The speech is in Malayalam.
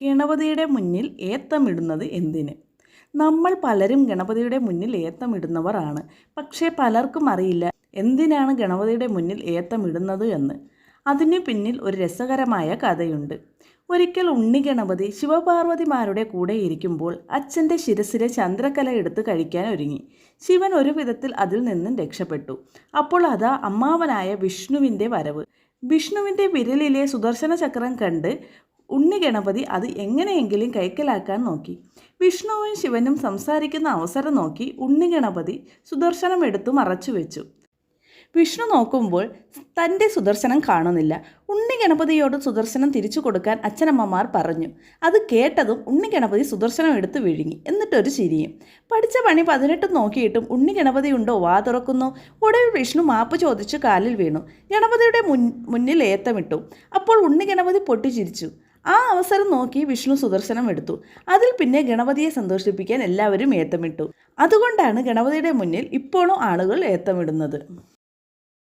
ഗണപതിയുടെ മുന്നിൽ ഏത്തമിടുന്നത് എന്തിന്? നമ്മൾ പലരും ഗണപതിയുടെ മുന്നിൽ ഏത്തമിടുന്നവരാണ്. പക്ഷേ പലർക്കും അറിയില്ല എന്തിനാണ് ഗണപതിയുടെ മുന്നിൽ ഏത്തമിടുന്നത് എന്ന്. അതിനു പിന്നിൽ ഒരു രസകരമായ കഥയുണ്ട്. ഒരിക്കൽ ഉണ്ണി ഗണപതി ശിവപാർവതിമാരുടെ കൂടെ ഇരിക്കുമ്പോൾ അച്ഛൻ്റെ ശിരസിലെ ചന്ദ്രക്കല എടുത്ത് കഴിക്കാൻ ഒരുങ്ങി. ശിവൻ ഒരു വിധത്തിൽ അതിൽ നിന്നും രക്ഷപ്പെട്ടു. അപ്പോൾ അതാ അമ്മാവനായ വിഷ്ണുവിൻ്റെ വരവ്. വിഷ്ണുവിൻ്റെ വിരലിലെ സുദർശന ചക്രം കണ്ട് ഉണ്ണി ഗണപതി അത് എങ്ങനെയെങ്കിലും കൈക്കലാക്കാൻ നോക്കി. വിഷ്ണുവും ശിവനും സംസാരിക്കുന്ന അവസരം നോക്കി ഉണ്ണി ഗണപതി സുദർശനം എടുത്തു മറച്ചു വെച്ചു. വിഷ്ണു നോക്കുമ്പോൾ തൻ്റെ സുദർശനം കാണുന്നില്ല. ഉണ്ണി ഗണപതിയോട് സുദർശനം തിരിച്ചു കൊടുക്കാൻ അച്ഛനമ്മമാർ പറഞ്ഞു. അത് കേട്ടതും ഉണ്ണി ഗണപതി സുദർശനം എടുത്ത് വിഴുങ്ങി. എന്നിട്ടൊരു ചിരിയും. പഠിച്ച പണി 18 നോക്കിയിട്ടും ഉണ്ണി ഗണപതി ഉണ്ടോ വാ തുറക്കുന്നു. ഒടുവിൽ വിഷ്ണു മാപ്പ് ചോദിച്ചു കാലിൽ വീണു. ഗണപതിയുടെ മുന്നിൽ ഏത്തമിട്ടു. അപ്പോൾ ഉണ്ണി ഗണപതി പൊട്ടിച്ചിരിച്ചു. ആ അവസരം നോക്കി വിഷ്ണു സുദർശനം എടുത്തു. അതിൽ പിന്നെ ഗണപതിയെ സന്തോഷിപ്പിക്കാൻ എല്ലാവരും ഏത്തമിട്ടു. അതുകൊണ്ടാണ് ഗണപതിയുടെ മുന്നിൽ ഇപ്പോഴും ആളുകൾ ഏത്തമിടുന്നത്.